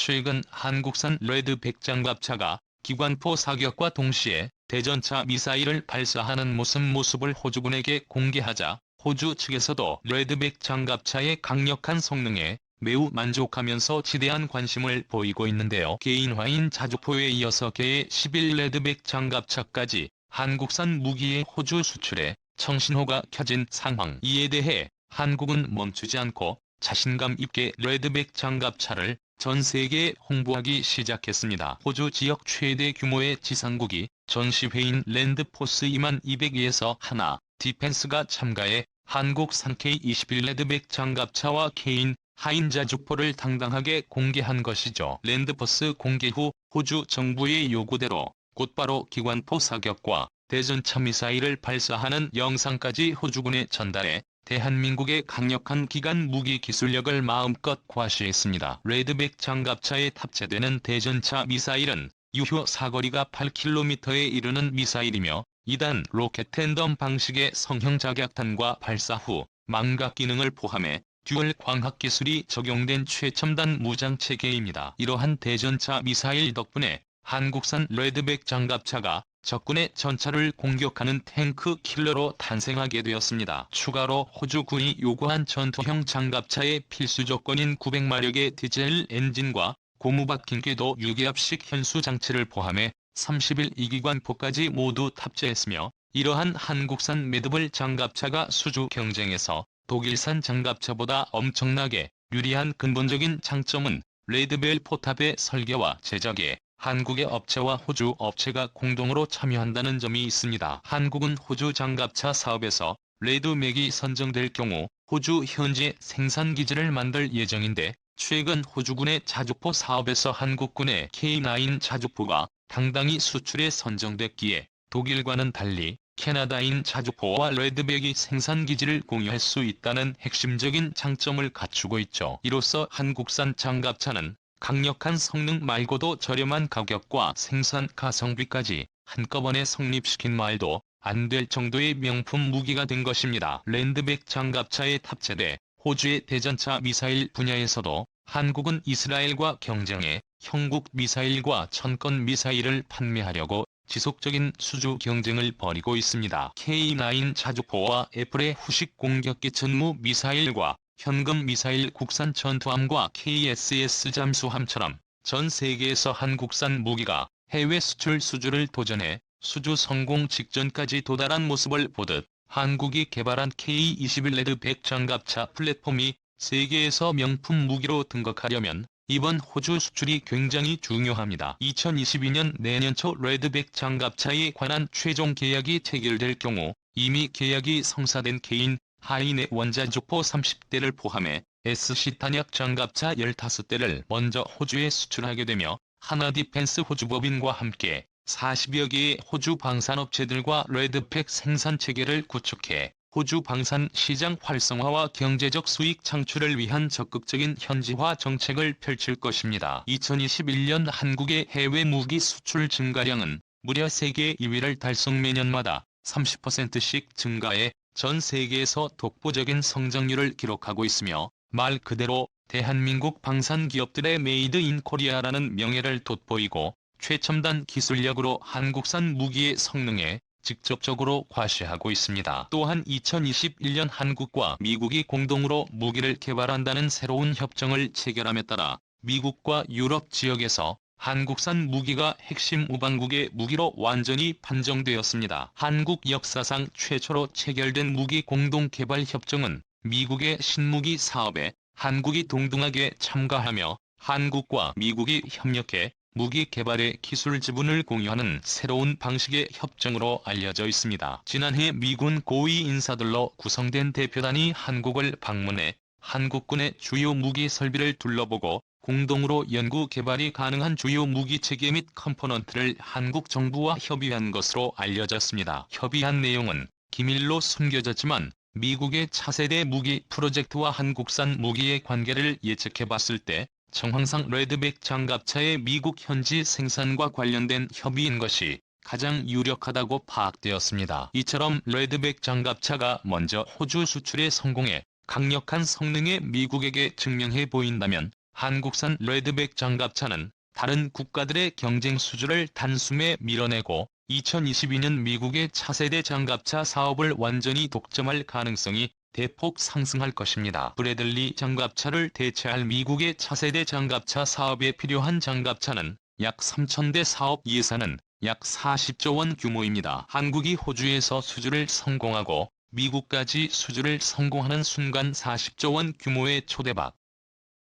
최근 한국산 레드백 장갑차가 기관포 사격과 동시에 대전차 미사일을 발사하는 모습을 호주군에게 공개하자 호주 측에서도 레드백 장갑차의 강력한 성능에 매우 만족하면서 지대한 관심을 보이고 있는데요. 개인화인 자주포에 이어서 개의 11 레드백 장갑차까지 한국산 무기의 호주 수출에 청신호가 켜진 상황. 이에 대해 한국은 멈추지 않고 자신감 있게 레드백 장갑차를 전 세계에 홍보하기 시작했습니다. 호주 지역 최대 규모의 지상국이 전시회인 랜드포스 2200에서 하나 디펜스가 참가해 한국산 K-21 레드백 장갑차와 K인 하인 자주포를 당당하게 공개한 것이죠. 랜드포스 공개 후 호주 정부의 요구대로 곧바로 기관포 사격과 대전차 미사일을 발사하는 영상까지 호주군에 전달해 대한민국의 강력한 기관 무기 기술력을 마음껏 과시했습니다. 레드백 장갑차에 탑재되는 대전차 미사일은 유효 사거리가 8km에 이르는 미사일이며 2단 로켓 텐덤 방식의 성형 작약탄과 발사 후 망각 기능을 포함해 듀얼 광학 기술이 적용된 최첨단 무장 체계입니다. 이러한 대전차 미사일 덕분에 한국산 레드백 장갑차가 적군의 전차를 공격하는 탱크 킬러로 탄생하게 되었습니다. 추가로 호주군이 요구한 전투형 장갑차의 필수 조건인 900마력의 디젤 엔진과 고무 박힌 궤도 유기압식 현수 장치를 포함해 30일 이기관포까지 모두 탑재했으며 이러한 한국산 매드블 장갑차가 수주 경쟁에서 독일산 장갑차보다 엄청나게 유리한 근본적인 장점은 레드벨 포탑의 설계와 제작에 한국의 업체와 호주 업체가 공동으로 참여한다는 점이 있습니다. 한국은 호주 장갑차 사업에서 레드맥이 선정될 경우 호주 현지 생산기지를 만들 예정인데 최근 호주군의 자주포 사업에서 한국군의 K9 자주포가 당당히 수출에 선정됐기에 독일과는 달리 캐나다인 자주포와 레드백이 생산기지를 공유할 수 있다는 핵심적인 장점을 갖추고 있죠. 이로써 한국산 장갑차는 강력한 성능 말고도 저렴한 가격과 생산 가성비까지 한꺼번에 성립시킨 말도 안 될 정도의 명품 무기가 된 것입니다. 랜드백 장갑차에 탑재돼 호주의 대전차 미사일 분야에서도 한국은 이스라엘과 경쟁해 형국 미사일과 천건 미사일을 판매하려고 지속적인 수주 경쟁을 벌이고 있습니다. K9 자주포와 애플의 후식 공격기 전무 미사일과 현금 미사일 국산 전투함과 KSS 잠수함처럼 전 세계에서 한국산 무기가 해외 수출 수주를 도전해 수주 성공 직전까지 도달한 모습을 보듯 한국이 개발한 K-21 레드백 장갑차 플랫폼이 세계에서 명품 무기로 등극하려면 이번 호주 수출이 굉장히 중요합니다. 2022년 내년 초 레드백 장갑차에 관한 최종 계약이 체결될 경우 이미 계약이 성사된 K인 하인의 원자주포 30대를 포함해 SC 탄약 장갑차 15대를 먼저 호주에 수출하게 되며 하나디펜스 호주법인과 함께 40여 개의 호주 방산업체들과 레드백 생산 체계를 구축해 호주 방산 시장 활성화와 경제적 수익 창출을 위한 적극적인 현지화 정책을 펼칠 것입니다. 2021년 한국의 해외 무기 수출 증가량은 무려 세계 2위를 달성 매년마다 30%씩 증가해 전 세계에서 독보적인 성장률을 기록하고 있으며 말 그대로 대한민국 방산 기업들의 메이드 인 코리아라는 명예를 돋보이고 최첨단 기술력으로 한국산 무기의 성능에 직접적으로 과시하고 있습니다. 또한 2021년 한국과 미국이 공동으로 무기를 개발한다는 새로운 협정을 체결함에 따라 미국과 유럽 지역에서 한국산 무기가 핵심 우방국의 무기로 완전히 판정되었습니다. 한국 역사상 최초로 체결된 무기 공동개발 협정은 미국의 신무기 사업에 한국이 동등하게 참가하며 한국과 미국이 협력해 무기 개발의 기술 지분을 공유하는 새로운 방식의 협정으로 알려져 있습니다. 지난해 미군 고위 인사들로 구성된 대표단이 한국을 방문해 한국군의 주요 무기 설비를 둘러보고 공동으로 연구 개발이 가능한 주요 무기 체계 및 컴포넌트를 한국 정부와 협의한 것으로 알려졌습니다. 협의한 내용은 기밀로 숨겨졌지만 미국의 차세대 무기 프로젝트와 한국산 무기의 관계를 예측해봤을 때 정황상 레드백 장갑차의 미국 현지 생산과 관련된 협의인 것이 가장 유력하다고 파악되었습니다. 이처럼 레드백 장갑차가 먼저 호주 수출에 성공해 강력한 성능의 미국에게 증명해 보인다면 한국산 레드백 장갑차는 다른 국가들의 경쟁 수주를 단숨에 밀어내고 2022년 미국의 차세대 장갑차 사업을 완전히 독점할 가능성이 대폭 상승할 것입니다. 브래들리 장갑차를 대체할 미국의 차세대 장갑차 사업에 필요한 장갑차는 약 3,000대, 사업 예산은 약 40조 원 규모입니다. 한국이 호주에서 수주를 성공하고 미국까지 수주를 성공하는 순간 40조 원 규모의 초대박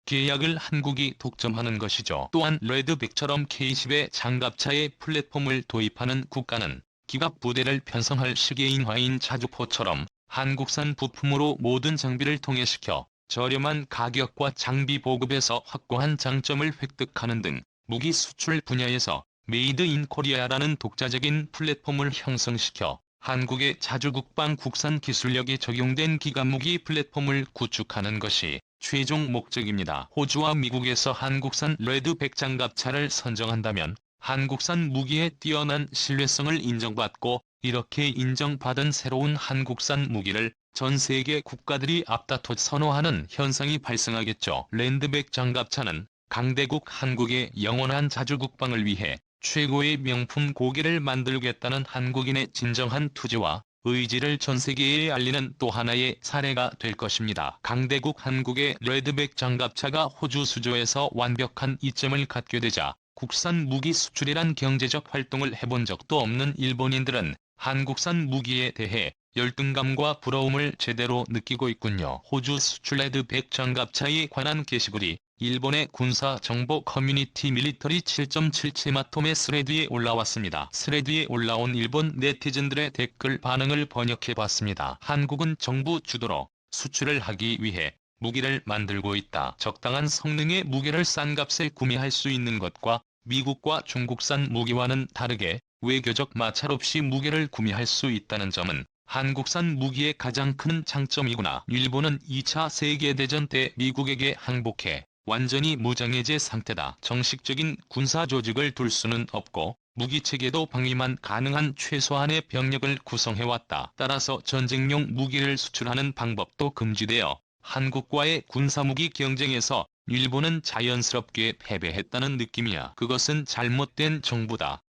계약을 한국이 독점하는 것이죠. 또한 레드백처럼 K10의 장갑차에 플랫폼을 도입하는 국가는 기갑 부대를 편성할 시계인화인 자주포처럼 한국산 부품으로 모든 장비를 통해시켜 저렴한 가격과 장비 보급에서 확고한 장점을 획득하는 등 무기 수출 분야에서 메이드 인 코리아라는 독자적인 플랫폼을 형성시켜 한국의 자주국방 국산 기술력이 적용된 기갑무기 플랫폼을 구축하는 것이 최종 목적입니다. 호주와 미국에서 한국산 레드백 장갑차를 선정한다면 한국산 무기의 뛰어난 신뢰성을 인정받고 이렇게 인정받은 새로운 한국산 무기를 전 세계 국가들이 앞다퉈 선호하는 현상이 발생하겠죠. 레드백 장갑차는 강대국 한국의 영원한 자주국방을 위해 최고의 명품 고기를 만들겠다는 한국인의 진정한 투지와 의지를 전 세계에 알리는 또 하나의 사례가 될 것입니다. 강대국 한국의 레드백 장갑차가 호주 수조에서 완벽한 이점을 갖게 되자 국산 무기 수출이란 경제적 활동을 해본 적도 없는 일본인들은 한국산 무기에 대해 열등감과 부러움을 제대로 느끼고 있군요. 호주 수출 레드백 장갑차에 관한 게시글이 일본의 군사정보 커뮤니티 밀리터리 7.77마톰의 스레드에 올라왔습니다. 스레드에 올라온 일본 네티즌들의 댓글 반응을 번역해봤습니다. 한국은 정부 주도로 수출을 하기 위해 무기를 만들고 있다. 적당한 성능의 무기를 싼 값에 구매할 수 있는 것과 미국과 중국산 무기와는 다르게 외교적 마찰 없이 무기를 구매할 수 있다는 점은 한국산 무기의 가장 큰 장점이구나. 일본은 2차 세계대전 때 미국에게 항복해 완전히 무장해제 상태다. 정식적인 군사조직을 둘 수는 없고 무기체계도 방위만 가능한 최소한의 병력을 구성해왔다. 따라서 전쟁용 무기를 수출하는 방법도 금지되어 한국과의 군사무기 경쟁에서 일본은 자연스럽게 패배했다는 느낌이야. 그것은 잘못된 정부다.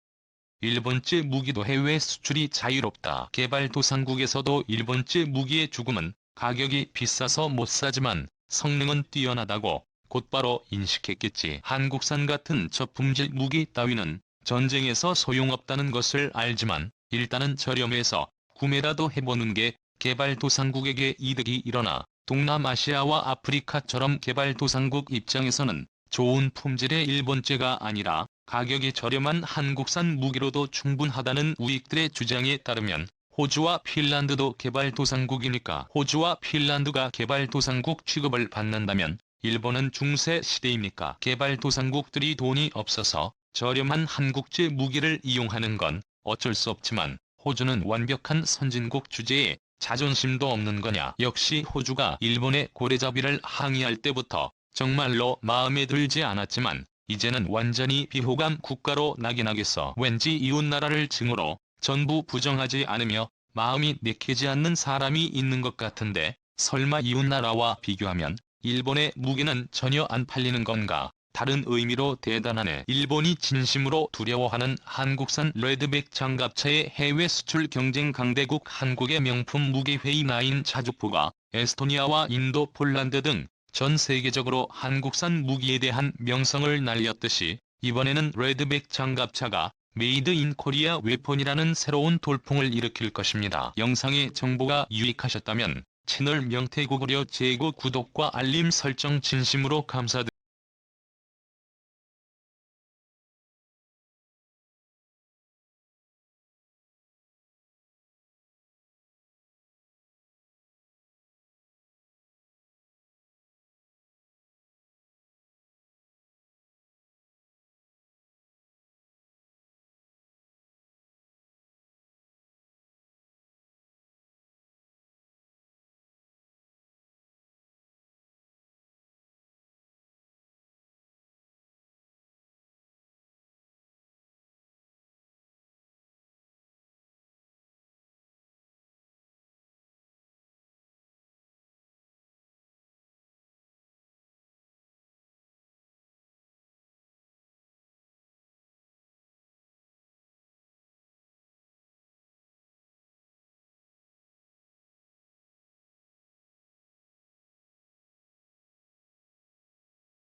일본제 무기도 해외 수출이 자유롭다. 개발도상국에서도 일본제 무기의 죽음은 가격이 비싸서 못 사지만 성능은 뛰어나다고 곧바로 인식했겠지. 한국산 같은 저품질 무기 따위는 전쟁에서 소용없다는 것을 알지만 일단은 저렴해서 구매라도 해보는 게 개발도상국에게 이득이 일어나 동남아시아와 아프리카처럼 개발도상국 입장에서는 좋은 품질의 일본제가 아니라 가격이 저렴한 한국산 무기로도 충분하다는 우익들의 주장에 따르면 호주와 핀란드도 개발도상국이니까 호주와 핀란드가 개발도상국 취급을 받는다면 일본은 중세 시대입니까? 개발도상국들이 돈이 없어서 저렴한 한국제 무기를 이용하는 건 어쩔 수 없지만 호주는 완벽한 선진국 주제에 자존심도 없는 거냐. 역시 호주가 일본의 고래잡이를 항의할 때부터 정말로 마음에 들지 않았지만 이제는 완전히 비호감 국가로 낙인하겠어. 왠지 이웃나라를 증오로 전부 부정하지 않으며 마음이 내키지 않는 사람이 있는 것 같은데 설마 이웃나라와 비교하면 일본의 무기는 전혀 안 팔리는 건가? 다른 의미로 대단하네. 일본이 진심으로 두려워하는 한국산 레드백 장갑차의 해외 수출 경쟁 강대국 한국의 명품 무기 회의나인 자주포가 에스토니아와 인도, 폴란드 등 전 세계적으로 한국산 무기에 대한 명성을 날렸듯이 이번에는 레드백 장갑차가 메이드 인 코리아 웨폰이라는 새로운 돌풍을 일으킬 것입니다. 영상의 정보가 유익하셨다면 채널 명태구구려 제고 구독과 알림 설정 진심으로 감사드립니다.